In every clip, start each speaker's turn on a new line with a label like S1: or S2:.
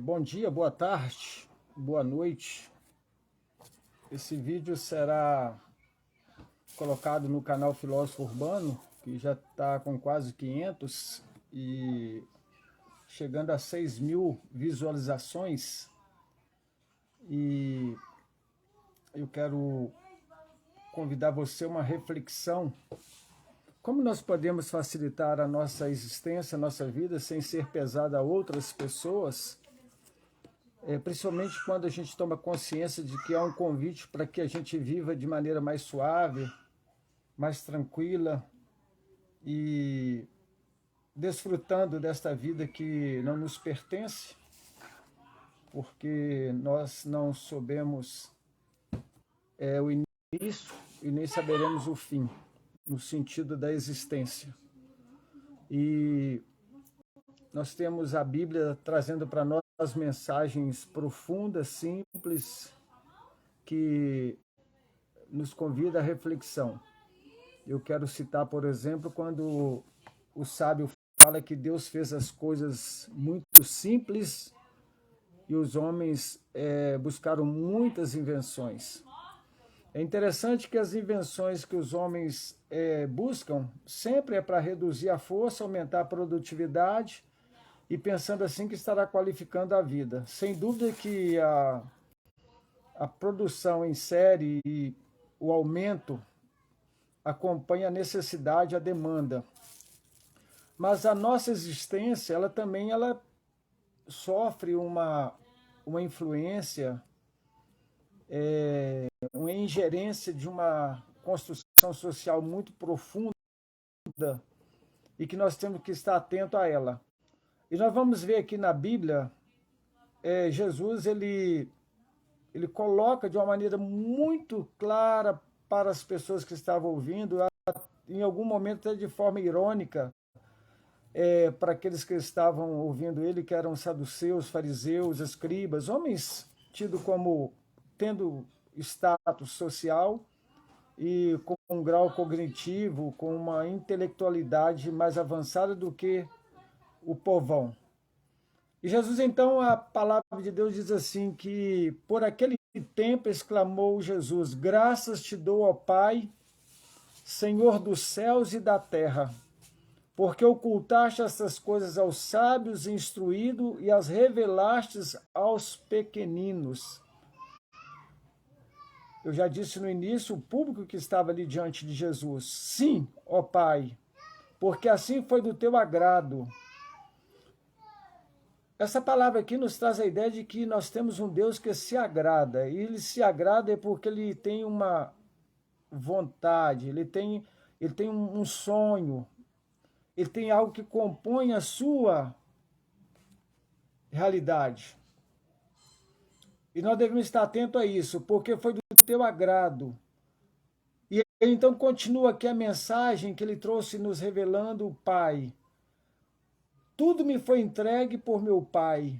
S1: Bom dia, boa tarde, boa noite. Esse vídeo será colocado no canal Filósofo Urbano, que já está com quase 500 e chegando a 6.000 visualizações. E eu quero convidar você a uma reflexão. Como nós podemos facilitar a nossa existência, a nossa vida, sem ser pesada a outras pessoas? Principalmente quando a gente toma consciência de que há um convite para que a gente viva de maneira mais suave, mais tranquila e desfrutando desta vida que não nos pertence, porque nós não soubemos o início e nem saberemos o fim, no sentido da existência. E nós temos a Bíblia trazendo para nós mensagens profundas, simples, que nos convida à reflexão. Eu quero citar, por exemplo, quando o sábio fala que Deus fez as coisas muito simples e os homens buscaram muitas invenções. É interessante que as invenções que os homens buscam sempre é para reduzir a força, aumentar a produtividade e pensando assim que estará qualificando a vida. Sem dúvida que a produção em série e o aumento acompanha a necessidade, a demanda. Mas a nossa existência, ela também sofre uma influência, uma ingerência de uma construção social muito profunda e que nós temos que estar atento a ela. E nós vamos ver aqui na Bíblia, Jesus ele coloca de uma maneira muito clara para as pessoas que estavam ouvindo, em algum momento até de forma irônica, para aqueles que estavam ouvindo ele, que eram saduceus, fariseus, escribas, homens tidos como tendo status social e com um grau cognitivo, com uma intelectualidade mais avançada do que o povão. E Jesus, então, a palavra de Deus diz assim, que por aquele tempo exclamou Jesus: graças te dou, ó Pai, Senhor dos céus e da terra, porque ocultaste essas coisas aos sábios e instruídos e as revelastes aos pequeninos. Eu já disse no início, o público que estava ali diante de Jesus: sim, ó Pai, porque assim foi do teu agrado. Essa palavra aqui nos traz a ideia de que nós temos um Deus que se agrada. E ele se agrada porque ele tem uma vontade, ele tem um sonho, ele tem algo que compõe a sua realidade. E nós devemos estar atentos a isso, porque foi do teu agrado. E ele então continua aqui a mensagem que ele trouxe nos revelando o Pai. Tudo me foi entregue por meu Pai.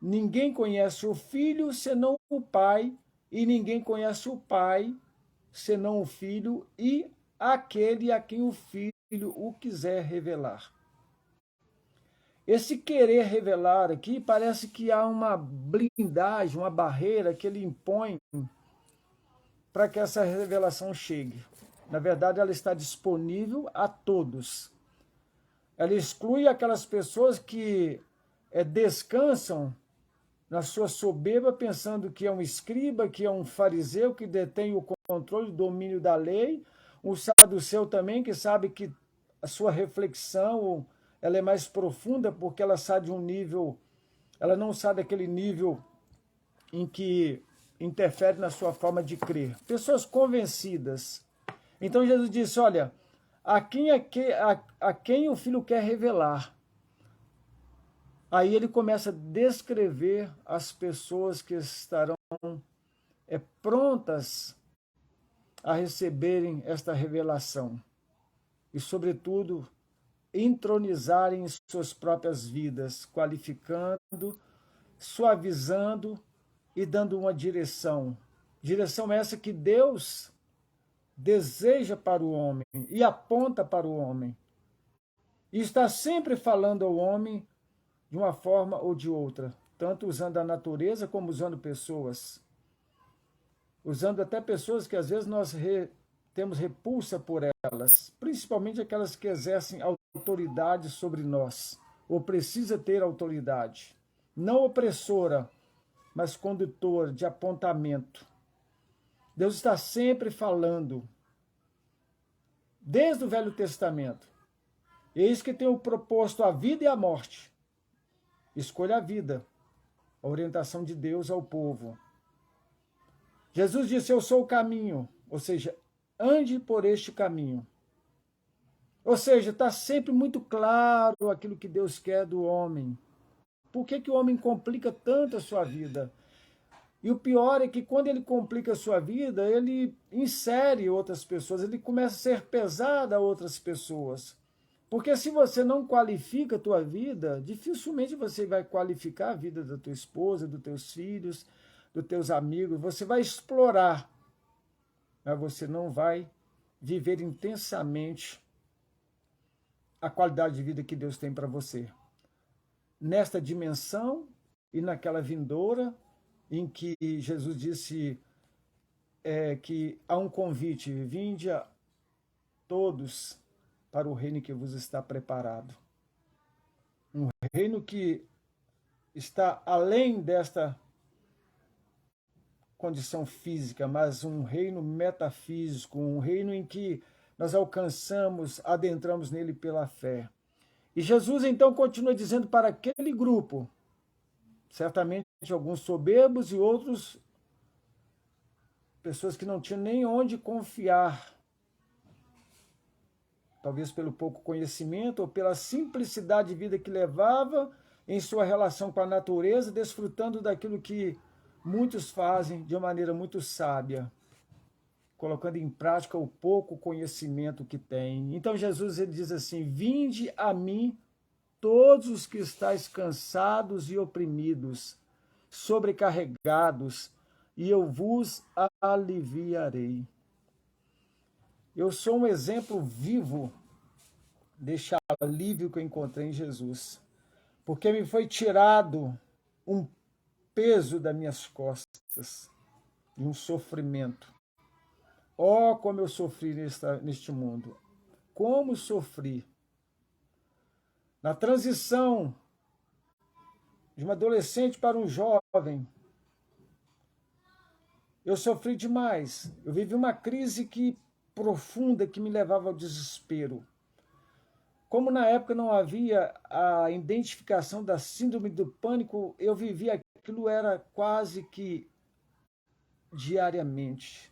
S1: Ninguém conhece o Filho senão o Pai, e ninguém conhece o Pai senão o Filho e aquele a quem o Filho o quiser revelar. Esse querer revelar aqui parece que há uma blindagem, uma barreira que ele impõe para que essa revelação chegue. Na verdade, ela está disponível a todos. Ela exclui aquelas pessoas que descansam na sua soberba, pensando que é um escriba, que é um fariseu, que detém o controle, o domínio da lei, um saduceu também, que sabe que a sua reflexão ela é mais profunda, porque ela sai de um nível, ela não sai daquele nível em que interfere na sua forma de crer. Pessoas convencidas. Então Jesus disse, olha, a quem o Filho quer revelar. Aí ele começa a descrever as pessoas que estarão prontas a receberem esta revelação. E, sobretudo, entronizarem suas próprias vidas, qualificando, suavizando e dando uma direção. Direção essa que Deus deseja para o homem e aponta para o homem. E está sempre falando ao homem de uma forma ou de outra. tanto usando a natureza como usando pessoas. Usando até pessoas que às vezes nós temos repulsa por elas, principalmente aquelas que exercem autoridade sobre nós, ou precisa ter autoridade. Não opressora, mas condutora de apontamento. Deus está sempre falando, desde o Velho Testamento. Eis que tenho proposto a vida e a morte. Escolha a vida, a orientação de Deus ao povo. Jesus disse, eu sou o caminho, ou seja, ande por este caminho. Ou seja, está sempre muito claro aquilo que Deus quer do homem. Por que o homem complica tanto a sua vida? E o pior é que quando ele complica a sua vida, ele insere outras pessoas, ele começa a ser pesado a outras pessoas. Porque se você não qualifica a tua vida, dificilmente você vai qualificar a vida da tua esposa, dos teus filhos, dos teus amigos. Você vai explorar, mas você não vai viver intensamente a qualidade de vida que Deus tem para você. Nesta dimensão e naquela vindoura, em que Jesus disse que há um convite, vinde a todos para o reino que vos está preparado. Um reino que está além desta condição física, mas um reino metafísico, um reino em que nós alcançamos, adentramos nele pela fé. E Jesus então continua dizendo para aquele grupo, certamente alguns soberbos e outros pessoas que não tinham nem onde confiar, talvez pelo pouco conhecimento ou pela simplicidade de vida que levava em sua relação com a natureza, desfrutando daquilo que muitos fazem de uma maneira muito sábia, colocando em prática o pouco conhecimento que tem. Então Jesus ele diz assim, vinde a mim todos os que estáis cansados e oprimidos, sobrecarregados, e eu vos aliviarei. Eu sou um exemplo vivo deste alívio que eu encontrei em Jesus, porque me foi tirado um peso das minhas costas, e um sofrimento. Oh, como eu sofri neste mundo! Como sofri! Na transição de um adolescente para um jovem, eu sofri demais. Eu vivi uma crise profunda que me levava ao desespero. Como na época não havia a identificação da síndrome do pânico, eu vivia aquilo era quase que diariamente.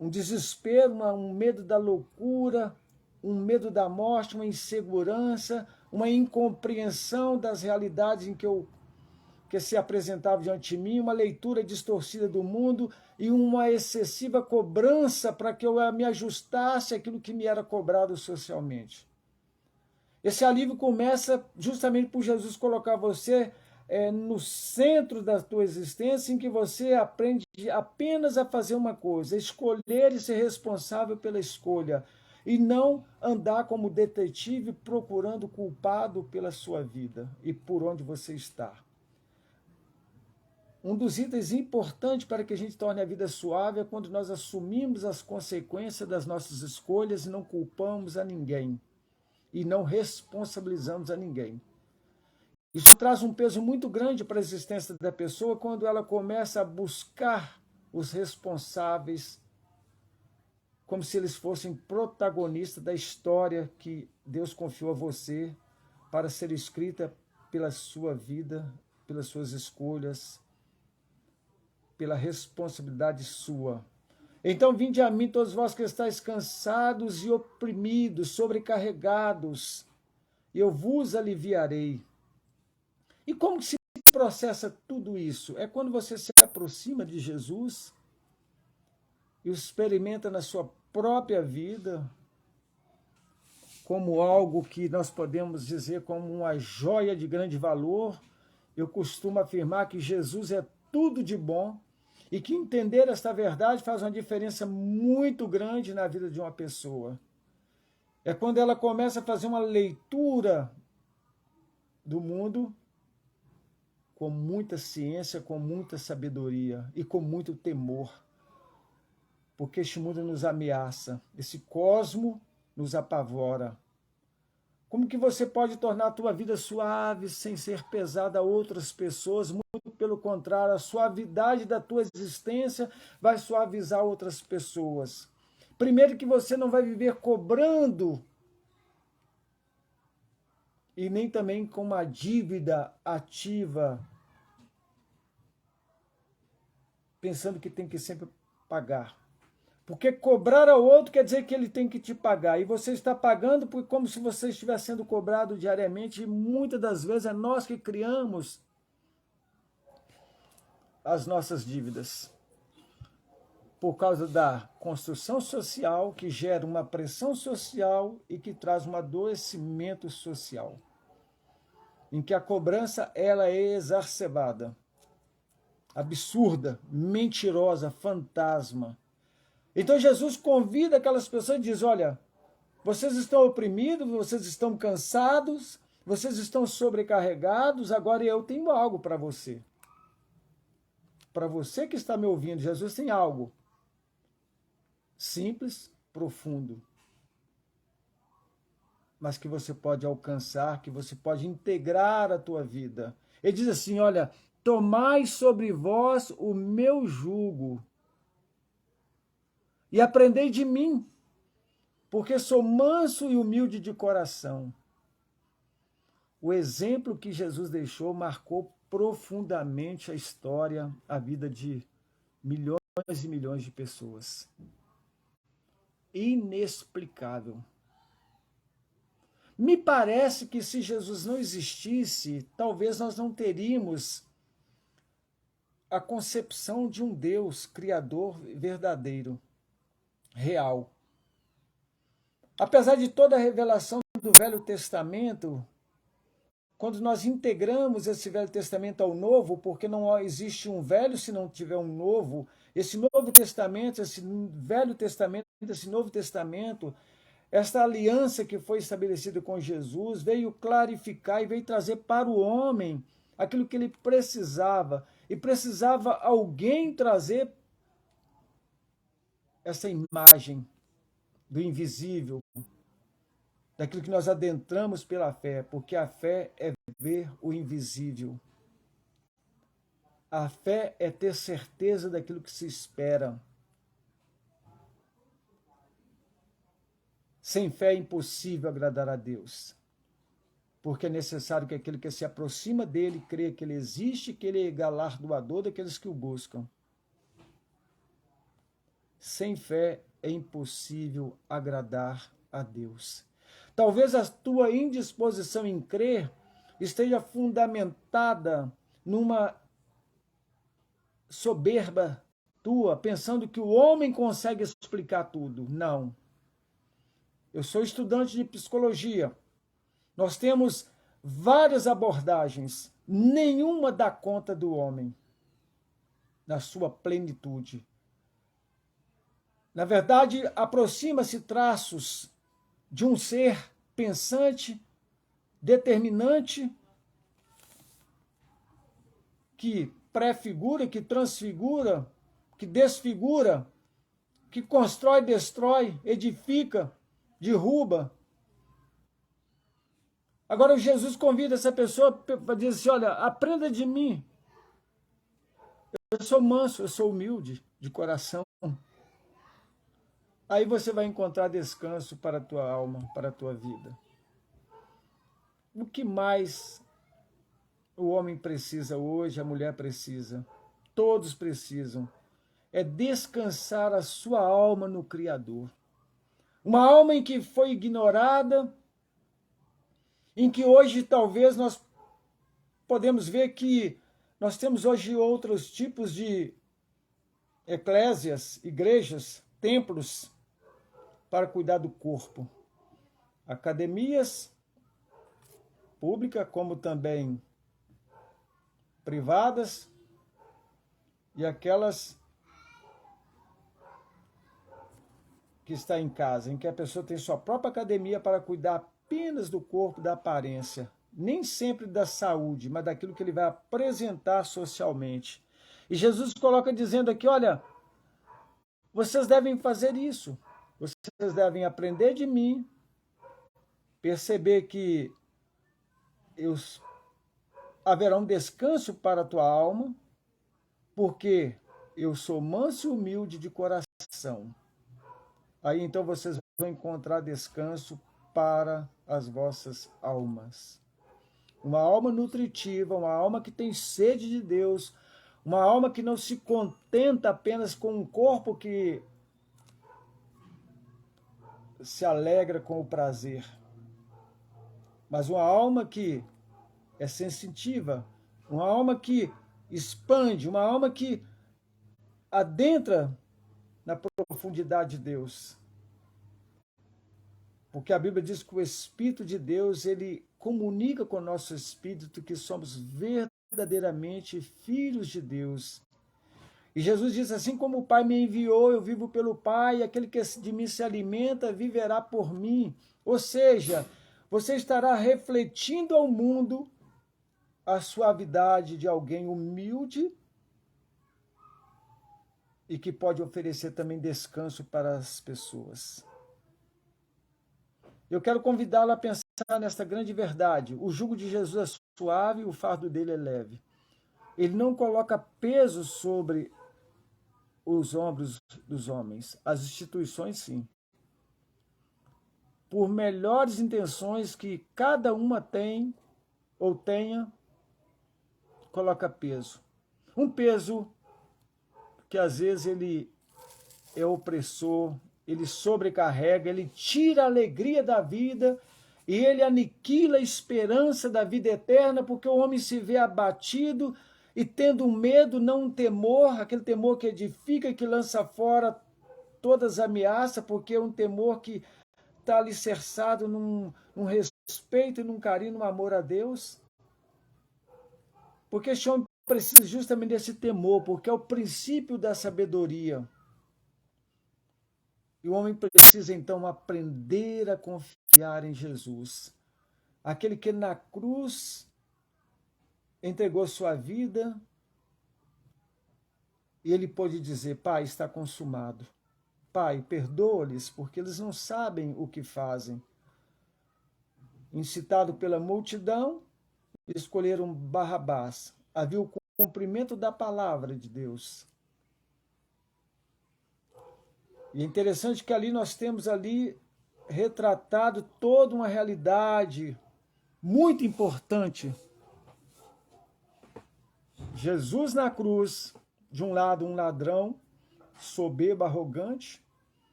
S1: Um desespero, um medo da loucura, um medo da morte, uma insegurança, uma incompreensão das realidades em que se apresentava diante de mim, uma leitura distorcida do mundo e uma excessiva cobrança para que eu me ajustasse àquilo que me era cobrado socialmente. Esse alívio começa justamente por Jesus colocar você no centro da tua existência, em que você aprende apenas a fazer uma coisa, escolher e ser responsável pela escolha, e não andar como detetive procurando culpado pela sua vida e por onde você está. Um dos itens importantes para que a gente torne a vida suave é quando nós assumimos as consequências das nossas escolhas e não culpamos a ninguém e não responsabilizamos a ninguém. Isso traz um peso muito grande para a existência da pessoa quando ela começa a buscar os responsáveis como se eles fossem protagonistas da história que Deus confiou a você para ser escrita pela sua vida, pelas suas escolhas, pela responsabilidade sua. Então, vinde a mim todos vós que estáis cansados e oprimidos, sobrecarregados, e eu vos aliviarei. E como que se processa tudo isso? É quando você se aproxima de Jesus e o experimenta na sua própria vida como algo que nós podemos dizer como uma joia de grande valor. Eu costumo afirmar que Jesus é tudo de bom e que entender esta verdade faz uma diferença muito grande na vida de uma pessoa. É quando ela começa a fazer uma leitura do mundo com muita ciência, com muita sabedoria e com muito temor, porque este mundo nos ameaça, esse cosmo nos apavora. Como que você pode tornar a tua vida suave sem ser pesada a outras pessoas? Muito pelo contrário, a suavidade da tua existência vai suavizar outras pessoas. Primeiro que você não vai viver cobrando e nem também com uma dívida ativa, pensando que tem que sempre pagar. Porque cobrar ao outro quer dizer que ele tem que te pagar. E você está pagando como se você estivesse sendo cobrado diariamente. E muitas das vezes é nós que criamos as nossas dívidas. Por causa da construção social, que gera uma pressão social e que traz um adoecimento social. Em que a cobrança ela é exacerbada, absurda, mentirosa, fantasma. Então Jesus convida aquelas pessoas e diz, olha, vocês estão oprimidos, vocês estão cansados, vocês estão sobrecarregados, agora eu tenho algo para você. Para você que está me ouvindo, Jesus tem algo simples, profundo, mas que você pode alcançar, que você pode integrar à tua vida. Ele diz assim, olha, tomai sobre vós o meu jugo, e aprendei de mim, porque sou manso e humilde de coração. O exemplo que Jesus deixou marcou profundamente a história, a vida de milhões e milhões de pessoas. Inexplicável. Me parece que se Jesus não existisse, talvez nós não teríamos a concepção de um Deus criador verdadeiro, real. Apesar de toda a revelação do Velho Testamento, quando nós integramos esse Velho Testamento ao Novo, porque não existe um velho se não tiver um novo, esse Novo Testamento, esse Velho Testamento, esse Novo Testamento, esta aliança que foi estabelecida com Jesus veio clarificar e veio trazer para o homem aquilo que ele precisava. E precisava alguém trazer essa imagem do invisível, daquilo que nós adentramos pela fé, porque a fé é ver o invisível. A fé é ter certeza daquilo que se espera. Sem fé é impossível agradar a Deus, porque é necessário que aquele que se aproxima dele creia que ele existe, que ele é galardoador daqueles que o buscam. Sem fé é impossível agradar a Deus. Talvez a tua indisposição em crer esteja fundamentada numa soberba tua, pensando que o homem consegue explicar tudo. Não. Eu sou estudante de psicologia. Nós temos várias abordagens. Nenhuma dá conta do homem na sua plenitude. Na verdade, aproxima-se traços de um ser pensante, determinante, que prefigura, que transfigura, que desfigura, que constrói, destrói, edifica, derruba. Agora Jesus convida essa pessoa para dizer assim, olha, aprenda de mim. Eu sou manso, eu sou humilde de coração. Aí você vai encontrar descanso para a tua alma, para a tua vida. O que mais o homem precisa hoje, a mulher precisa, todos precisam, é descansar a sua alma no Criador. Uma alma em que foi ignorada, em que hoje talvez nós podemos ver que nós temos hoje outros tipos de eclésias, igrejas, templos, para cuidar do corpo. Academias públicas, como também privadas, e aquelas que estão em casa, em que a pessoa tem sua própria academia para cuidar apenas do corpo, da aparência. nem sempre da saúde, mas daquilo que ele vai apresentar socialmente. E Jesus coloca dizendo aqui, olha, vocês devem fazer isso, vocês devem aprender de mim, perceber que haverá um descanso para a tua alma, porque eu sou manso e humilde de coração. Aí então vocês vão encontrar descanso para as vossas almas. Uma alma nutritiva, uma alma que tem sede de Deus, uma alma que não se contenta apenas com um corpo que se alegra com o prazer, mas uma alma que é sensitiva, uma alma que expande, uma alma que adentra na profundidade de Deus. Porque a Bíblia diz que o Espírito de Deus, ele comunica com o nosso espírito que somos verdadeiramente filhos de Deus. E Jesus diz, assim como o Pai me enviou, eu vivo pelo Pai, e aquele que de mim se alimenta viverá por mim. Ou seja, você estará refletindo ao mundo a suavidade de alguém humilde e que pode oferecer também descanso para as pessoas. Eu quero convidá-lo a pensar nesta grande verdade. O jugo de Jesus é suave e o fardo dele é leve. Ele não coloca peso sobre os ombros dos homens. As instituições, sim. Por melhores intenções que cada uma tem ou tenha, coloca peso. Um peso que às vezes ele é opressor, ele sobrecarrega, ele tira a alegria da vida e ele aniquila a esperança da vida eterna, porque o homem se vê abatido e tendo um medo, não um temor, aquele temor que edifica e que lança fora todas as ameaças, porque é um temor que está alicerçado num respeito e num carinho, num amor a Deus. Porque esse homem precisa justamente desse temor, porque é o princípio da sabedoria. E o homem precisa, então, aprender a confiar em Jesus. Aquele que na cruz entregou sua vida e ele pôde dizer, Pai, está consumado. Pai, perdoa-lhes, porque eles não sabem o que fazem. Incitado pela multidão, escolheram Barrabás. Havia o cumprimento da palavra de Deus. E é interessante que ali nós temos ali retratado toda uma realidade muito importante. Jesus na cruz, de um lado um ladrão, soberbo, arrogante,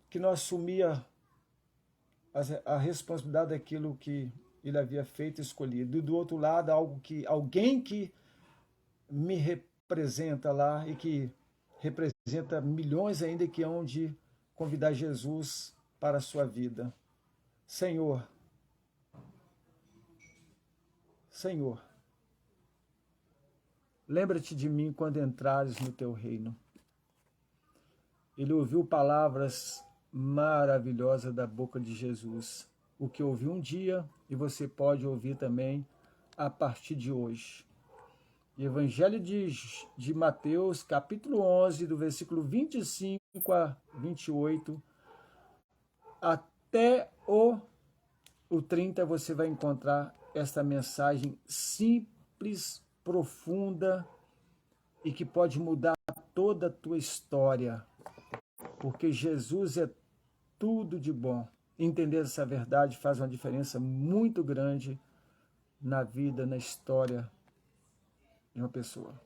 S1: que não assumia a responsabilidade daquilo que ele havia feito e escolhido. E do outro lado, alguém que me representa lá e que representa milhões ainda que hão de convidar Jesus para a sua vida. Senhor, Senhor, lembra-te de mim quando entrares no teu reino. Ele ouviu palavras maravilhosas da boca de Jesus. O que ouviu um dia e você pode ouvir também a partir de hoje. Evangelho de Mateus, capítulo 11, do versículo 25 a 28, até o 30, você vai encontrar esta mensagem simples, profunda e que pode mudar toda a tua história, porque Jesus é tudo de bom. Entender essa verdade faz uma diferença muito grande na vida, na história de uma pessoa.